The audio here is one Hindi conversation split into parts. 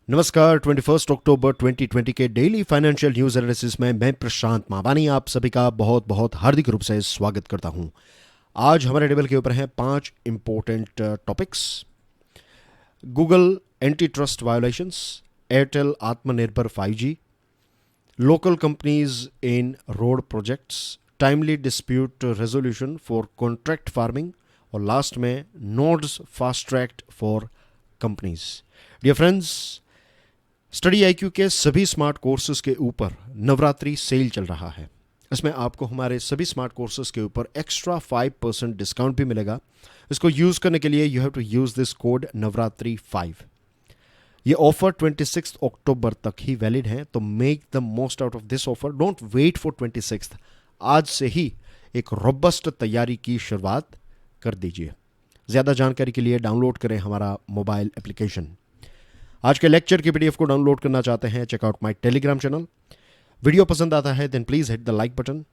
नमस्कार। 21 अक्टूबर 2020 के डेली फाइनेंशियल न्यूज एनालिसिस में मैं प्रशांत मावानी आप सभी का बहुत बहुत हार्दिक रूप से स्वागत करता हूं। आज हमारे टेबल के ऊपर हैं 5 important topics. Google antitrust violations, Airtel आत्मनिर्भर 5G, local companies in road projects, timely dispute resolution for contract farming और लास्ट में nodes fast track for companies. Dear friends, study IQ के सभी स्मार्ट कोर्सेज के ऊपर नवरात्रि सेल चल रहा है। इसमें आपको हमारे सभी स्मार्ट कोर्सेज के ऊपर एक्स्ट्रा 5% डिस्काउंट भी मिलेगा। इसको यूज़ करने के लिए you have to use this code Navratri 5। ये ऑफर 26 अक्टूबर तक ही वैलिड है, तो make the most out of this offer. Don't wait for 26। आज से ही एक रोबस्ट तैयारी की शुरुआत कर दीजिए। ज़्यादा जानकारी के लिए डाउनलोड करें हमारा मोबाइल एप्लीकेशन। आज के लेक्चर की पीडीएफ को डाउनलोड करना चाहते हैं, check out my Telegram channel. Video पसंद आता है then please hit the like button.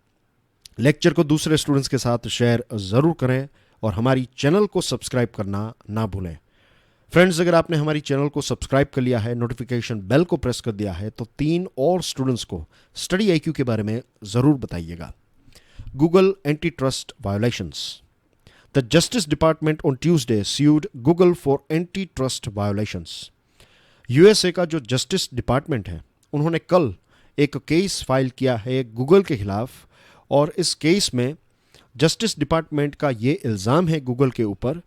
Lecture को दूसरे स्टूडेंट्स के साथ शेयर ज़रूर करें और हमारी चैनल को सब्सक्राइब करना ना भूलें। फ्रेंड्स, अगर आपने हमारी चैनल को सब्सक्राइब कर लिया है, नोटिफिकेशन बेल को प्रेस कर दिया है, तो 3 और स्टूडेंट्स को स्टडी आईक्यू के बारे में ज़रूर बताइएगा। Google antitrust violations. The justice department on Tuesday sued Google for anti trust violations. USA का जो जस्टिस डिपार्टमेंट है, उन्होंने कल एक केस फाइल किया है गूगल के खिलाफ, और इस केस में जस्टिस डिपार्टमेंट का ये इल्ज़ाम है गूगल के ऊपर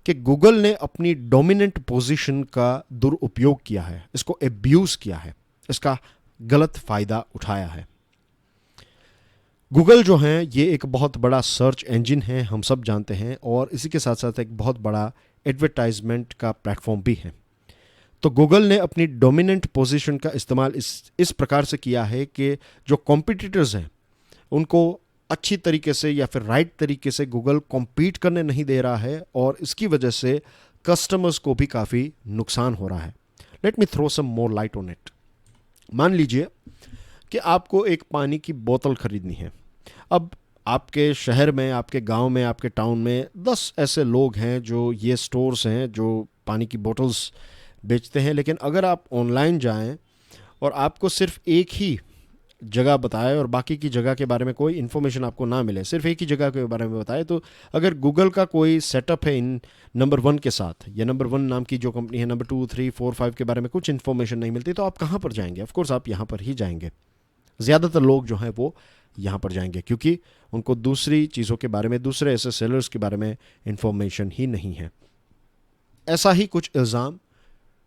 कि गूगल ने अपनी डोमिनेंट पोजीशन का दुरुपयोग किया है, इसको एब्यूज़ किया है, इसका गलत फ़ायदा उठाया है। गूगल जो है ये एक बहुत बड़ा सर्च इंजन है, हम सब जानते हैं, और इसी के साथ साथ एक बहुत बड़ा एडवर्टाइजमेंट का प्लेटफॉर्म भी है। तो गूगल ने अपनी डोमिनेंट पोजीशन का इस्तेमाल इस प्रकार से किया है कि जो कॉम्पिटिटर्स हैं उनको अच्छी तरीके से या फिर राइट तरीके से गूगल कॉम्पीट करने नहीं दे रहा है, और इसकी वजह से कस्टमर्स को भी काफ़ी नुकसान हो रहा है। Let me throw some more light on it. मान लीजिए कि आपको एक पानी की बोतल खरीदनी है। अब आपके शहर में, आपके गांव में, आपके टाउन में 10 ऐसे लोग हैं जो ये स्टोर्स हैं जो पानी की बोतल्स बेचते हैं, लेकिन अगर आप ऑनलाइन जाएं और आपको सिर्फ एक ही जगह बताए और बाकी की जगह के बारे में कोई इन्फॉर्मेशन आपको ना मिले, सिर्फ एक ही जगह के बारे में बताए, तो अगर गूगल का कोई सेटअप है इन नंबर 1 के साथ, या नंबर 1 नाम की जो कंपनी है, नंबर 2, 3, 4, 5 के बारे में कुछ इन्फॉर्मेशन नहीं मिलती, तो आप कहाँ पर जाएंगे? ऑफकोर्स आप यहाँ पर ही जाएंगे। ज़्यादातर लोग जो हैं वो यहाँ पर जाएंगे, क्योंकि उनको दूसरी चीज़ों के बारे में, दूसरे ऐसे सेलर्स के बारे में इन्फॉर्मेशन ही नहीं है। ऐसा ही कुछ इल्ज़ाम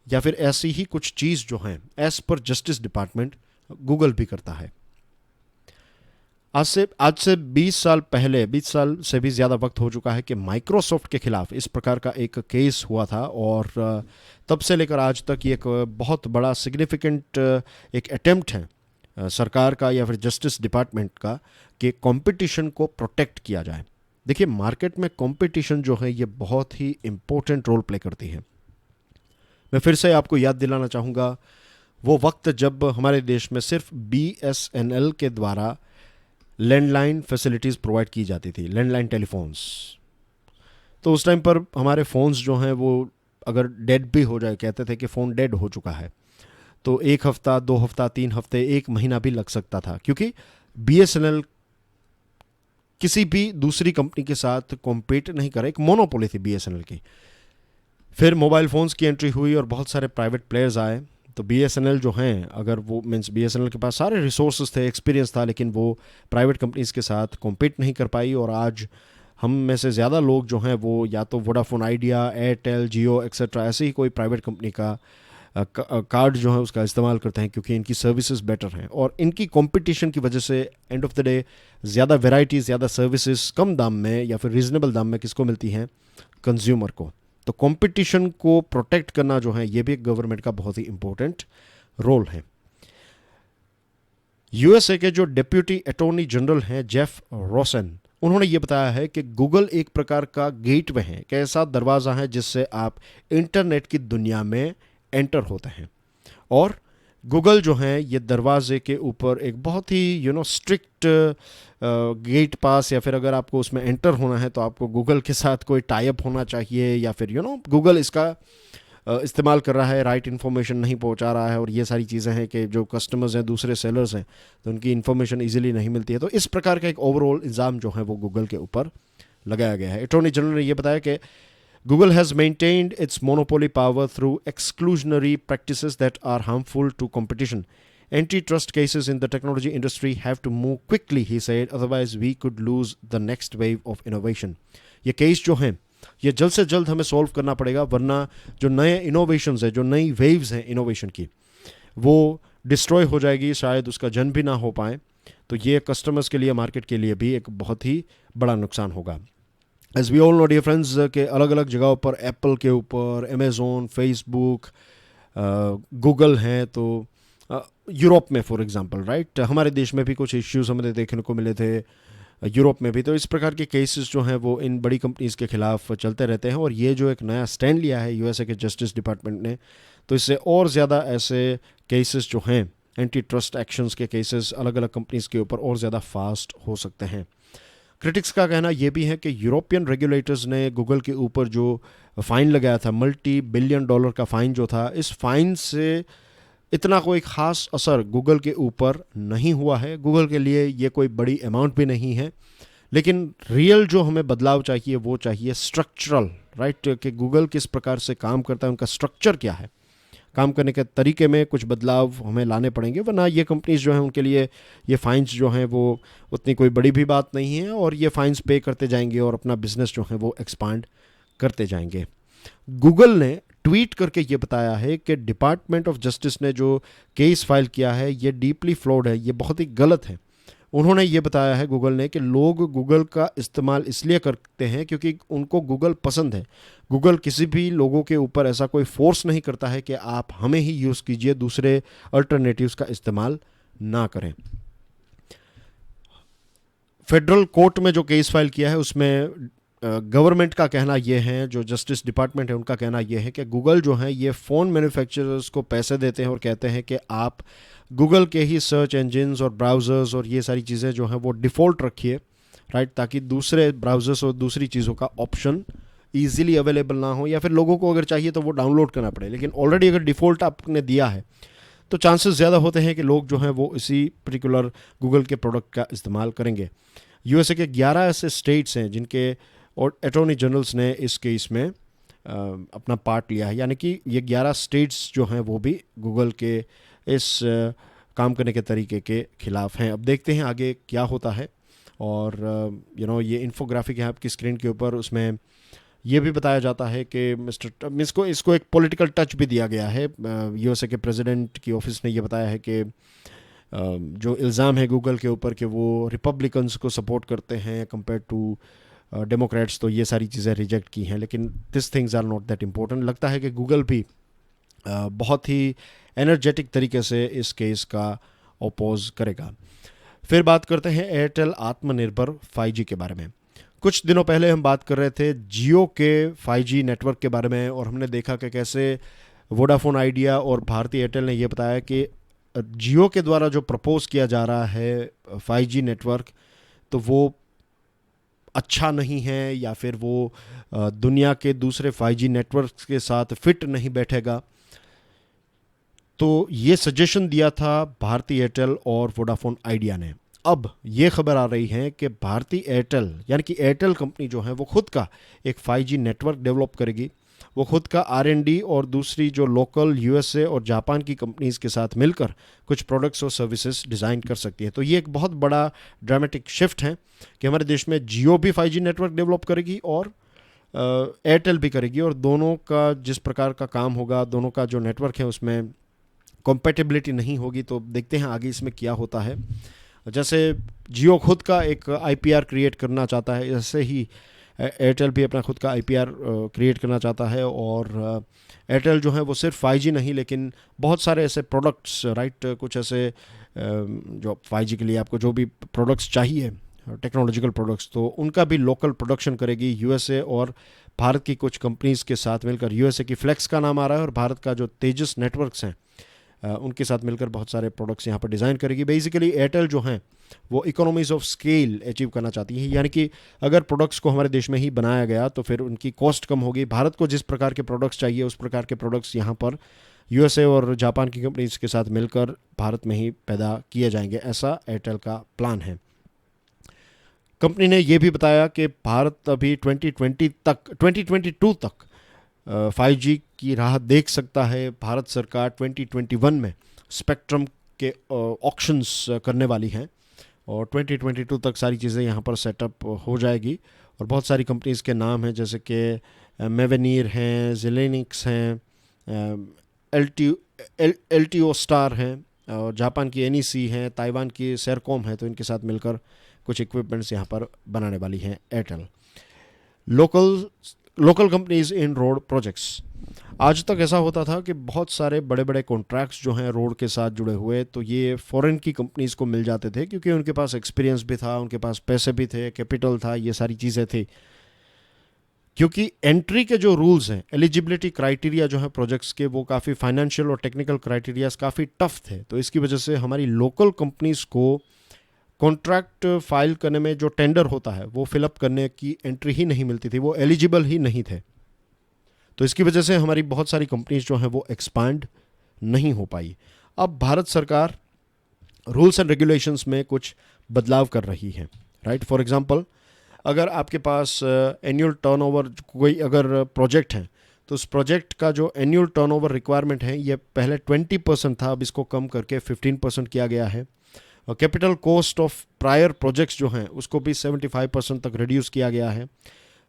या फिर ऐसी ही कुछ चीज़ जो है as per justice department Google भी करता है। आज से 20 साल पहले, 20 साल से भी ज़्यादा वक्त हो चुका है कि माइक्रोसॉफ्ट के खिलाफ इस प्रकार का एक केस हुआ था, और तब से लेकर आज तक ये एक बहुत बड़ा सिग्निफिकेंट एक अटेम्प्ट है सरकार का या फिर जस्टिस डिपार्टमेंट का कि कंपटीशन को प्रोटेक्ट किया जाए। देखिए, मार्केट में कंपटीशन जो है ये बहुत ही इम्पोर्टेंट रोल प्ले करती है। मैं फिर से आपको याद दिलाना चाहूँगा वो वक्त जब हमारे देश में सिर्फ BSNL के द्वारा लैंडलाइन फैसिलिटीज़ प्रोवाइड की जाती थी, लैंडलाइन टेलीफोन्स। तो उस टाइम पर हमारे फ़ोन्स जो हैं वो अगर डेड भी हो जाए, कहते थे कि फ़ोन डेड हो चुका है, तो 1 हफ्ता, 2 हफ्ता, 3 हफ्ते, 1 महीना भी लग सकता था, क्योंकि BSNL किसी भी दूसरी कंपनी के साथ कॉम्पीट नहीं करे, एक मोनोपोली थी BSNL की। फिर मोबाइल फ़ोन्स की एंट्री हुई और बहुत सारे प्राइवेट प्लेयर्स आए, तो BSNL जो हैं, अगर वो मीन्स BSNL के पास सारे रिसोर्सेज थे, एक्सपीरियंस था, लेकिन वो प्राइवेट कंपनीज़ के साथ कॉम्पीट नहीं कर पाई, और आज हम में से ज़्यादा लोग जो हैं वो या तो वोडाफोन आइडिया, एयरटेल, जियो एक्सेट्रा ऐसे ही कोई प्राइवेट कंपनी का कार्ड जो है उसका इस्तेमाल करते हैं, क्योंकि इनकी सर्विसेज बेटर हैं, और इनकी कंपटीशन की वजह से एंड ऑफ द डे ज़्यादा वेराइटी, ज़्यादा सर्विसेज कम दाम में या फिर रीजनेबल दाम में किसको मिलती हैं? कंज्यूमर को। तो कंपटीशन को प्रोटेक्ट करना जो है ये भी गवर्नमेंट का बहुत ही इंपॉर्टेंट रोल है। यूएसए के जो डिप्यूटी अटॉर्नी जनरल हैं जेफ रोसन, उन्होंने ये बताया है कि गूगल एक प्रकार का गेटवे है, कि ऐसा दरवाज़ा है जिससे आप इंटरनेट की दुनिया में एंटर होते हैं, और गूगल जो है ये दरवाजे के ऊपर एक बहुत ही स्ट्रिक्ट गेट पास, या फिर अगर आपको उसमें एंटर होना है तो आपको गूगल के साथ कोई टाई अप होना चाहिए, या फिर गूगल इसका इस्तेमाल कर रहा है, राइट इन्फॉर्मेशन नहीं पहुंचा रहा है, और ये सारी चीज़ें हैं कि जो कस्टमर्स हैं, दूसरे सेलर्स हैं, तो उनकी इन्फॉर्मेशन इजीली नहीं मिलती है। तो इस प्रकार का एक ओवरऑल इल्ज़ाम जो है वो गूगल के ऊपर लगाया गया है। अटॉर्नी जनरल ने ये बताया कि Google has maintained its monopoly power through exclusionary practices that are harmful to competition. Antitrust cases in the technology industry have to move quickly, he said, otherwise we could lose the next wave of innovation. ये केस जो हैं ये जल्द से जल्द हमें सॉल्व करना पड़ेगा, वरना जो नए इनोवेशंस हैं, जो नई वेव्स हैं इनोवेशन की, वो डिस्ट्रॉय हो जाएगी, शायद उसका जन्म भी ना हो पाए। तो ये कस्टमर्स के लिए, मार्केट के लिए भी एक बहुत ही बड़ा नुकसान होगा। As we all know dear friends के अलग अलग जगहों पर, एप्पल के ऊपर, अमेज़ोन, फेसबुक, गूगल हैं, तो यूरोप में फॉर एग्जांपल, राइट, हमारे देश में भी कुछ इश्यूज हमें देखने को मिले थे, यूरोप में भी। तो इस प्रकार के केसेस जो हैं वो इन बड़ी कंपनीज़ के खिलाफ चलते रहते हैं, और ये जो एक नया स्टैंड लिया है यूएसए के जस्टिस डिपार्टमेंट ने, तो इससे और ज़्यादा ऐसे केसेस जो हैं, एंटी ट्रस्ट एक्शंस के केसेस अलग अलग कंपनीज़ के ऊपर और ज़्यादा फास्ट हो सकते हैं। क्रिटिक्स का कहना यह भी है कि यूरोपियन रेगुलेटर्स ने गूगल के ऊपर जो फ़ाइन लगाया था, $multi-billion का फ़ाइन जो था, इस फ़ाइन से इतना कोई ख़ास असर गूगल के ऊपर नहीं हुआ है। गूगल के लिए ये कोई बड़ी अमाउंट भी नहीं है, लेकिन रियल जो हमें बदलाव चाहिए वो चाहिए स्ट्रक्चरल, राइट, कि गूगल किस प्रकार से काम करता है, उनका स्ट्रक्चर क्या है, काम करने के तरीके में कुछ बदलाव हमें लाने पड़ेंगे, वरना ये कंपनीज जो हैं उनके लिए ये फ़ाइन्स जो हैं वो उतनी कोई बड़ी भी बात नहीं है, और ये फ़ाइन्स पे करते जाएंगे और अपना बिजनेस जो है वो एक्सपांड करते जाएंगे। गूगल ने ट्वीट करके ये बताया है कि डिपार्टमेंट ऑफ जस्टिस ने जो केस फाइल किया है ये डीपली फ्लॉड है, ये बहुत ही गलत है। उन्होंने ये बताया है गूगल ने कि लोग गूगल का इस्तेमाल इसलिए करते हैं क्योंकि उनको गूगल पसंद है। गूगल किसी भी लोगों के ऊपर ऐसा कोई फोर्स नहीं करता है कि आप हमें ही यूज़ कीजिए, दूसरे अल्टरनेटिव्स का इस्तेमाल ना करें। फेडरल कोर्ट में जो केस फाइल किया है उसमें गवर्नमेंट का कहना यह है, जो जस्टिस डिपार्टमेंट है उनका कहना यह है कि गूगल जो है ये फ़ोन मैन्युफैक्चरर्स को पैसे देते हैं और कहते हैं कि आप गूगल के ही सर्च इंजिन्स और ब्राउज़र्स और ये सारी चीज़ें जो हैं वो डिफ़ॉल्ट रखिए, राइट, ताकि दूसरे ब्राउज़र्स और दूसरी चीज़ों का ऑप्शन ईजिली अवेलेबल ना हो, या फिर लोगों को अगर चाहिए तो वो डाउनलोड करना पड़े। लेकिन ऑलरेडी अगर डिफ़ॉल्ट आपने दिया है तो चांसेस ज़्यादा होते हैं कि लोग जो हैं वो इसी पर्टिकुलर गूगल के प्रोडक्ट का इस्तेमाल करेंगे। यूएसए के 11 ऐसे स्टेट्स हैं जिनके और अटॉर्नी जनरल्स ने इस केस में अपना पार्ट लिया है, यानी कि ये 11 स्टेट्स जो हैं वो भी गूगल के इस काम करने के तरीके के ख़िलाफ़ हैं। अब देखते हैं आगे क्या होता है। और ये इन्फोग्राफिक है आपकी स्क्रीन के ऊपर, उसमें ये भी बताया जाता है कि इसको एक पॉलिटिकल टच भी दिया गया है। यूएसए के प्रेसिडेंट की ऑफिस ने ये बताया है कि जो इल्ज़ाम है गूगल के ऊपर कि वो रिपब्लिकन्स को सपोर्ट करते हैं कंपेयर टू डेमोक्रेट्स, तो ये सारी चीज़ें रिजेक्ट की हैं। लेकिन this things are not that important. लगता है कि गूगल भी बहुत ही एनर्जेटिक तरीके से इस केस का अपोज करेगा। फिर बात करते हैं एयरटेल आत्मनिर्भर 5G के बारे में। कुछ दिनों पहले हम बात कर रहे थे जियो के 5G नेटवर्क के बारे में, और हमने देखा कि कैसे वोडाफोन आइडिया और भारती एयरटेल ने यह बताया कि जियो के द्वारा जो प्रपोज किया जा रहा है 5G नेटवर्क, तो वो अच्छा नहीं है, या फिर वो दुनिया के दूसरे 5G नेटवर्क के साथ फिट नहीं बैठेगा। तो ये सजेशन दिया था भारती एयरटेल और वोडाफोन आइडिया ने। अब ये खबर आ रही है कि भारती एयरटेल यानी कि एयरटेल कंपनी जो है वो खुद का एक 5G नेटवर्क डेवलप करेगी, वो खुद का R&D और दूसरी जो लोकल यूएसए और जापान की कंपनीज़ के साथ मिलकर कुछ प्रोडक्ट्स और सर्विसेज डिज़ाइन कर सकती है। तो ये एक बहुत बड़ा ड्रामेटिक शिफ्ट है कि हमारे देश में जियो भी 5G नेटवर्क डेवलप करेगी और एयरटेल भी करेगी, और दोनों का जिस प्रकार का काम होगा, दोनों का जो नेटवर्क है उसमें कॉम्पेटिबिलिटी नहीं होगी। तो देखते हैं आगे इसमें क्या होता है। जैसे जियो खुद का एक IPR क्रिएट करना चाहता है, ऐसे ही एयरटेल भी अपना खुद का IPR क्रिएट करना चाहता है। और एयरटेल जो है वो सिर्फ 5G नहीं, लेकिन बहुत सारे ऐसे प्रोडक्ट्स, राइट, कुछ ऐसे जो 5G के लिए आपको जो भी प्रोडक्ट्स चाहिए, टेक्नोलॉजिकल प्रोडक्ट्स, तो उनका भी लोकल प्रोडक्शन करेगी यूएसए और भारत की कुछ कंपनीज़ के साथ मिलकर। यूएसए की फ्लेक्स का नाम आ रहा है, और भारत का जो तेजस नेटवर्क्स हैं उनके साथ मिलकर बहुत सारे प्रोडक्ट्स यहाँ पर डिज़ाइन करेगी। बेसिकली एयरटेल जो हैं वो इकोनॉमीज़ ऑफ स्केल अचीव करना चाहती है, यानी कि अगर प्रोडक्ट्स को हमारे देश में ही बनाया गया तो फिर उनकी कॉस्ट कम होगी। भारत को जिस प्रकार के प्रोडक्ट्स चाहिए उस प्रकार के प्रोडक्ट्स यहाँ पर यूएसए और जापान की कंपनीज के साथ मिलकर भारत में ही पैदा किए जाएंगे, ऐसा एयरटेल का प्लान है। कंपनी ने यह भी बताया कि भारत अभी 2022 तक 5G की राह देख सकता है। भारत सरकार 2021 में स्पेक्ट्रम के ऑक्शंस करने वाली हैं और 2022 तक सारी चीज़ें यहाँ पर सेटअप हो जाएगी। और बहुत सारी कंपनीज़ के नाम हैं जैसे कि मेवेनियर हैं, ज़िलेनिक्स हैं, एलटीओ स्टार हैं, और जापान की एनईसी हैं, ताइवान की सेरकॉम है। तो इनके साथ मिलकर कुछ इक्विपमेंट्स यहाँ पर बनाने वाली हैं Airtel. Local companies in road projects. आज तक ऐसा होता था कि बहुत सारे बड़े बड़े कॉन्ट्रैक्ट्स जो हैं रोड के साथ जुड़े हुए तो ये फॉरेन की कंपनीज़ को मिल जाते थे, क्योंकि उनके पास एक्सपीरियंस भी था, उनके पास पैसे भी थे, कैपिटल था, ये सारी चीज़ें थी। क्योंकि एंट्री के जो रूल्स हैं, एलिजिबिलिटी क्राइटेरिया जो है प्रोजेक्ट्स के, वो काफ़ी फाइनेंशियल और टेक्निकल क्राइटेरियाज काफ़ी टफ थे। तो इसकी वजह से हमारी लोकल कंपनीज़ को कॉन्ट्रैक्ट फाइल करने में जो टेंडर होता है वो फिलअप करने की एंट्री ही नहीं मिलती थी, वो एलिजिबल ही नहीं थे। तो इसकी वजह से हमारी बहुत सारी कंपनीज जो हैं वो एक्सपांड नहीं हो पाई। अब भारत सरकार रूल्स एंड रेगुलेशंस में कुछ बदलाव कर रही है, राइट। फॉर एग्जांपल, अगर आपके पास एनुअल टर्नओवर कोई अगर प्रोजेक्ट है तो उस प्रोजेक्ट का जो एनुअल टर्नओवर रिक्वायरमेंट है ये पहले 20% था, अब इसको कम करके 15% किया गया है। और capital cost of prior projects जो हैं उसको भी 75% तक रिड्यूस किया गया है।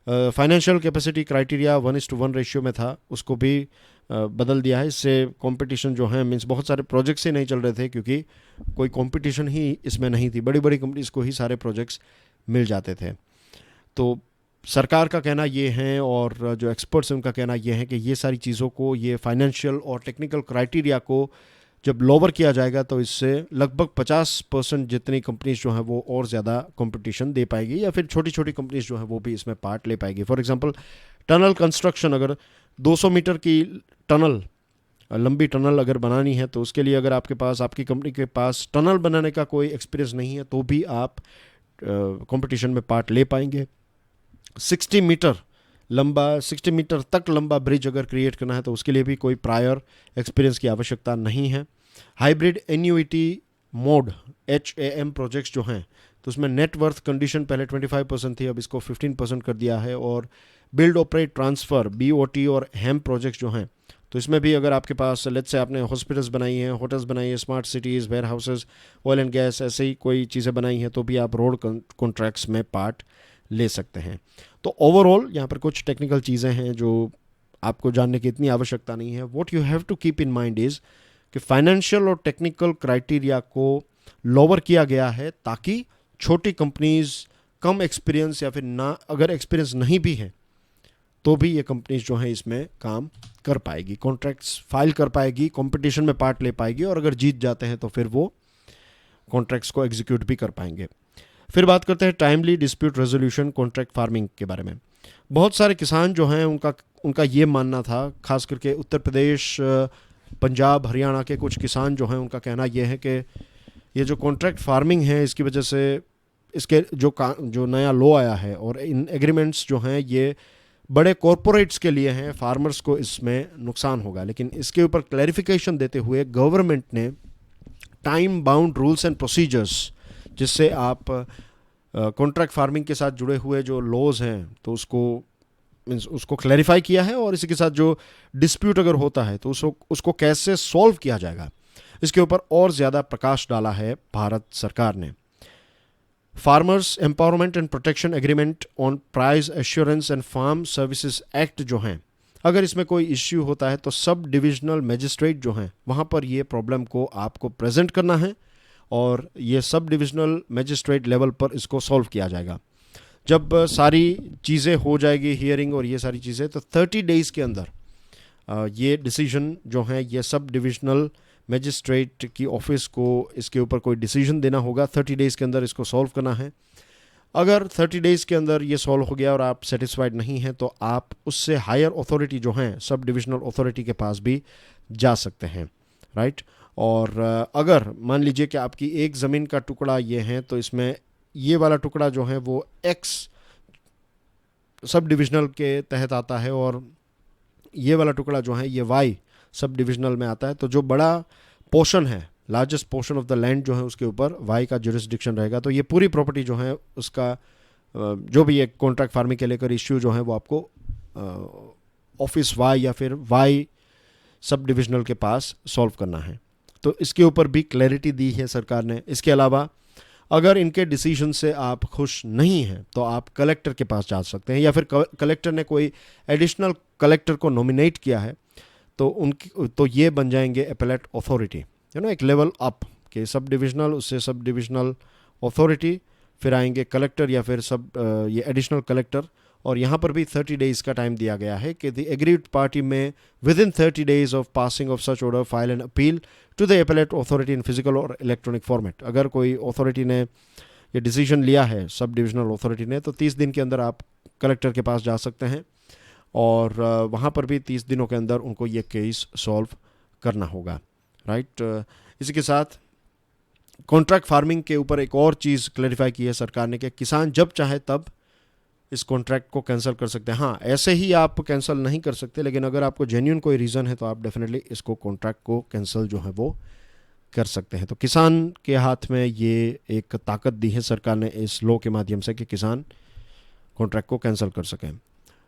फाइनेंशियल कैपेसिटी क्राइटेरिया 1:1 रेशियो में था, उसको भी बदल दिया है। इससे कंपटीशन जो है मींस बहुत सारे प्रोजेक्ट्स ही नहीं चल रहे थे, क्योंकि कोई कंपटीशन ही इसमें नहीं थी, बड़ी बड़ी कंपनीज को ही सारे प्रोजेक्ट्स मिल जाते थे। तो सरकार का कहना ये है और जो एक्सपर्ट्स हैं उनका कहना ये है कि ये सारी चीज़ों को, ये फाइनेंशियल और टेक्निकल क्राइटेरिया को जब लोअर किया जाएगा तो इससे लगभग 50% जितनी कंपनीज जो हैं वो और ज़्यादा कंपटीशन दे पाएगी, या फिर छोटी छोटी कंपनीज जो हैं वो भी इसमें पार्ट ले पाएगी। फॉर एग्जांपल, टनल कंस्ट्रक्शन, अगर 200 मीटर की टनल, लंबी टनल अगर बनानी है तो उसके लिए अगर आपकी कंपनी के पास टनल बनाने का कोई एक्सपीरियंस नहीं है तो भी आप कंपटीशन में पार्ट ले पाएंगे। 60 मीटर तक लंबा ब्रिज अगर क्रिएट करना है तो उसके लिए भी कोई प्रायर एक्सपीरियंस की आवश्यकता नहीं है। Hybrid annuity mode HAM projects जो हैं तो उसमें नेट वर्थ कंडीशन पहले 25% थी, अब इसको 15% कर दिया है। और बिल्ड ऑपरेट ट्रांसफ़र BOT और HAM प्रोजेक्ट्स जो हैं तो इसमें भी अगर आपके पास लेट्स से आपने हॉस्पिटल्स बनाई हैं, होटल्स बनाई हैं, smart cities, warehouses, oil and gas, ऐसे ही कोई चीज़ें बनाई हैं तो भी आप रोड कॉन्ट्रैक्ट्स में पार्ट ले सकते हैं। तो ओवरऑल यहाँ पर कुछ टेक्निकल चीज़ें हैं जो आपको जानने की इतनी आवश्यकता नहीं है। What you have to keep in mind is कि फाइनेंशियल और टेक्निकल क्राइटेरिया को लोअर किया गया है ताकि छोटी कंपनीज, कम एक्सपीरियंस या फिर ना अगर एक्सपीरियंस नहीं भी है तो भी ये कंपनीज जो हैं इसमें काम कर पाएगी, कॉन्ट्रैक्ट्स फाइल कर पाएगी, कंपटीशन में पार्ट ले पाएगी, और अगर जीत जाते हैं तो फिर वो कॉन्ट्रैक्ट्स को एग्जीक्यूट भी कर पाएंगे। फिर बात करते हैं timely dispute resolution contract farming के बारे में। बहुत सारे किसान जो हैं उनका ये मानना था, खास करके उत्तर प्रदेश, पंजाब, हरियाणा के कुछ किसान जो हैं उनका कहना ये है कि ये जो कॉन्ट्रैक्ट फार्मिंग है इसकी वजह से इसके जो नया लॉ आया है और इन एग्रीमेंट्स जो हैं ये बड़े कॉरपोरेट्स के लिए हैं, फार्मर्स को इसमें नुकसान होगा। लेकिन इसके ऊपर क्लैरिफिकेशन देते हुए गवर्नमेंट ने time bound rules and procedures, जिससे आप कॉन्ट्रैक्ट फार्मिंग के साथ जुड़े हुए जो लॉज हैं तो उसको क्लैरिफाई किया है, और इसी के साथ जो डिस्प्यूट अगर होता है तो उसको कैसे सॉल्व किया जाएगा इसके ऊपर और ज़्यादा प्रकाश डाला है भारत सरकार ने। Farmers empowerment and protection agreement on price assurance and farm services act जो हैं, अगर इसमें कोई इश्यू होता है तो सब डिविजनल मजिस्ट्रेट जो हैं वहाँ पर ये प्रॉब्लम को आपको प्रेजेंट करना है और ये सब डिविजनल मजिस्ट्रेट लेवल पर इसको सॉल्व किया जाएगा। जब सारी चीज़ें हो जाएगी, हियरिंग और ये सारी चीज़ें, तो 30 डेज़ के अंदर ये डिसीजन जो है ये सब डिविजनल मजिस्ट्रेट की ऑफिस को इसके ऊपर कोई डिसीजन देना होगा। 30 डेज़ के अंदर इसको सॉल्व करना है। अगर 30 डेज़ के अंदर ये सॉल्व हो गया और आप सेटिस्फाइड नहीं हैं तो आप उससे हायर अथॉरिटी जो हैं सब डिविजनल अथॉरिटी के पास भी जा सकते हैं, राइट। और अगर मान लीजिए कि आपकी एक ज़मीन का टुकड़ा ये है, तो इसमें ये वाला टुकड़ा जो है वो एक्स सब डिविजनल के तहत आता है और ये वाला टुकड़ा जो है ये वाई सब डिविजनल में आता है। तो जो बड़ा पोर्शन है, largest portion of the land जो है उसके ऊपर वाई का जुरिस्डिक्शन रहेगा। तो ये पूरी प्रॉपर्टी जो है उसका जो भी एक कॉन्ट्रैक्ट फार्मिंग के लेकर इश्यू जो है वो आपको ऑफिस वाई या फिर वाई सब डिविजनल के पास सॉल्व करना है। तो इसके ऊपर भी क्लैरिटी दी है सरकार ने। इसके अलावा अगर इनके डिसीजन से आप खुश नहीं हैं तो आप कलेक्टर के पास जा सकते हैं, या फिर कलेक्टर ने कोई एडिशनल कलेक्टर को नॉमिनेट किया है तो ये बन जाएंगे एपेलेट अथॉरिटी, एक लेवल अप के सब डिविजनल, उससे सब डिविजनल अथॉरिटी, फिर आएंगे कलेक्टर या फिर ये एडिशनल कलेक्टर। और यहाँ पर भी 30 डेज़ का टाइम दिया गया है कि द एग्रीड पार्टी में within 30 days of passing of such order file an appeal to the appellate authority in physical और इलेक्ट्रॉनिक फॉर्मेट। अगर कोई अथॉरिटी ने ये डिसीजन लिया है सब डिविजनल अथॉरिटी ने, तो 30 दिन के अंदर आप कलेक्टर के पास जा सकते हैं और वहाँ पर भी 30 दिनों के अंदर उनको ये केस सॉल्व करना होगा, राइट। इसी के साथ कॉन्ट्रैक्ट फार्मिंग के ऊपर एक और चीज़ क्लैरिफाई की है सरकार ने कि किसान जब चाहे तब इस कॉन्ट्रैक्ट को कैंसिल कर सकते हैं। हाँ, ऐसे ही आप कैंसिल नहीं कर सकते, लेकिन अगर आपको जेन्युइन कोई रीज़न है तो आप डेफिनेटली इसको कॉन्ट्रैक्ट को कैंसिल जो है वो कर सकते हैं। तो किसान के हाथ में ये एक ताकत दी है सरकार ने इस लॉ के माध्यम से कि किसान कॉन्ट्रैक्ट को कैंसिल कर सकें।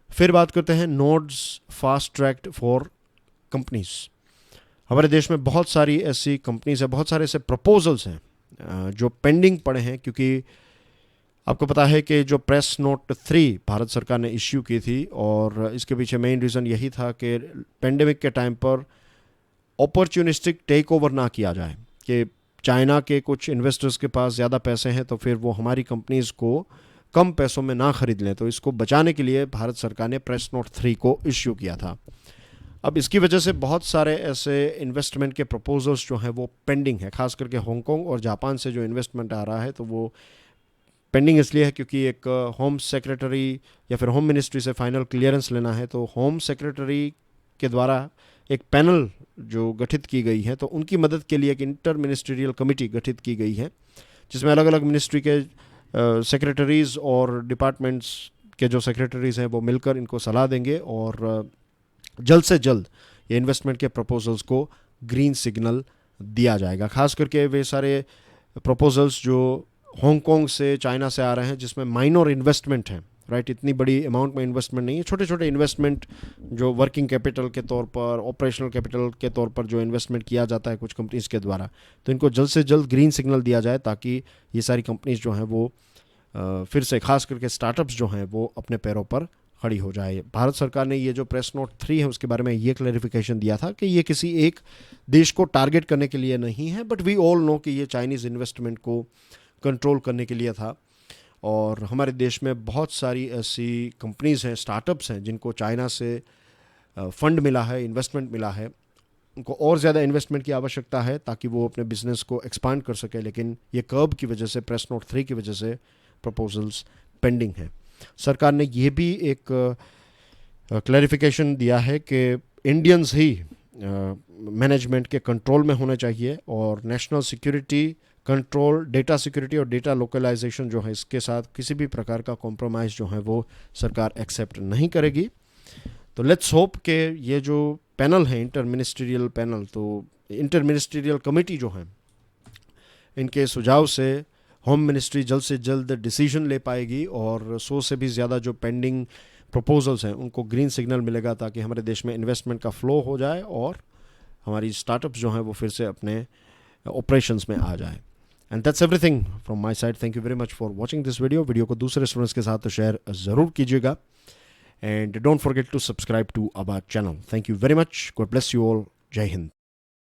फिर बात करते हैं nodes fast track for companies. हमारे देश में बहुत सारी ऐसी कंपनीज है, बहुत सारे ऐसे प्रपोजल्स हैं जो पेंडिंग पड़े हैं, क्योंकि आपको पता है कि जो प्रेस नोट 3 भारत सरकार ने इश्यू की थी, और इसके पीछे मेन रीज़न यही था कि पेंडेमिक के टाइम पर अपॉर्चुनिस्टिक टेक ओवर ना किया जाए, कि चाइना के कुछ इन्वेस्टर्स के पास ज़्यादा पैसे हैं तो फिर वो हमारी कंपनीज़ को कम पैसों में ना खरीद लें। तो इसको बचाने के लिए भारत सरकार ने प्रेस नोट 3 को इश्यू किया था। अब इसकी वजह से बहुत सारे ऐसे इन्वेस्टमेंट के प्रपोजल्स जो हैं वो पेंडिंग है, खास करके हांगकांग और जापान से जो इन्वेस्टमेंट आ रहा है तो वो पेंडिंग इसलिए है क्योंकि एक होम सेक्रेटरी या फिर होम मिनिस्ट्री से फाइनल क्लियरेंस लेना है। तो होम सेक्रेटरी के द्वारा एक पैनल जो गठित की गई है, तो उनकी मदद के लिए एक इंटर मिनिस्ट्रियल कमेटी गठित की गई है, जिसमें अलग अलग मिनिस्ट्री के सेक्रेटरीज़ और डिपार्टमेंट्स के जो सेक्रेटरीज़ हैं वो मिलकर इनको सलाह देंगे और जल्द से जल्द ये इन्वेस्टमेंट के प्रपोजल्स को ग्रीन सिग्नल दिया जाएगा। खास करके वे सारे प्रपोजल्स जो हांगकांग से, चाइना से आ रहे हैं, जिसमें माइनर इन्वेस्टमेंट है, राइट, इतनी बड़ी अमाउंट में इन्वेस्टमेंट नहीं है, छोटे छोटे इन्वेस्टमेंट जो वर्किंग कैपिटल के तौर पर, ऑपरेशनल कैपिटल के तौर पर जो इन्वेस्टमेंट किया जाता है कुछ कंपनीज़ के द्वारा, तो इनको जल्द से जल्द ग्रीन सिग्नल दिया जाए ताकि ये सारी कंपनीज़ जो हैं वो फिर से, खास करके स्टार्टअप्स जो हैं वो अपने पैरों पर खड़ी हो जाए। भारत सरकार ने ये जो प्रेस नोट 3 है उसके बारे में ये क्लैरिफिकेशन दिया था कि ये किसी एक देश को टारगेट करने के लिए नहीं है, बट वी ऑल नो कि ये चाइनीज़ इन्वेस्टमेंट को कंट्रोल करने के लिए था। और हमारे देश में बहुत सारी ऐसी कंपनीज़ हैं, स्टार्टअप्स हैं, जिनको चाइना से फंड मिला है, इन्वेस्टमेंट मिला है, उनको और ज़्यादा इन्वेस्टमेंट की आवश्यकता है ताकि वो अपने बिजनेस को एक्सपांड कर सके, लेकिन ये कर्ब की वजह से, प्रेस नोट 3 की वजह से प्रपोजल्स पेंडिंग हैं। सरकार ने ये भी एक क्लैरिफिकेशन दिया है कि इंडियंस ही मैनेजमेंट के कंट्रोल में होने चाहिए और national security control, data security और डेटा लोकलाइजेशन जो है, इसके साथ किसी भी प्रकार का कॉम्प्रोमाइज़ जो है वो सरकार एक्सेप्ट नहीं करेगी। तो लेट्स होप कि ये जो पैनल है, इंटर मिनिस्ट्रियल पैनल, तो इंटर मिनिस्ट्रियल कमेटी जो है, इनके सुझाव से होम मिनिस्ट्री जल्द से जल्द डिसीजन ले पाएगी और 100 से भी ज़्यादा जो पेंडिंग प्रपोजल्स हैं उनको ग्रीन सिग्नल मिलेगा ताकि हमारे देश में इन्वेस्टमेंट का फ्लो हो जाए और हमारी स्टार्टअप्स जो हैं वो फिर से अपने ऑपरेशंस में आ जाए। And that's everything from my side. Thank you very much for watching this video को दूसरे स्टूडेंट्स के साथ शेयर ज़रूर कीजिएगा and don't forget to subscribe to our channel. Thank you very much. God bless you all. जय हिंद।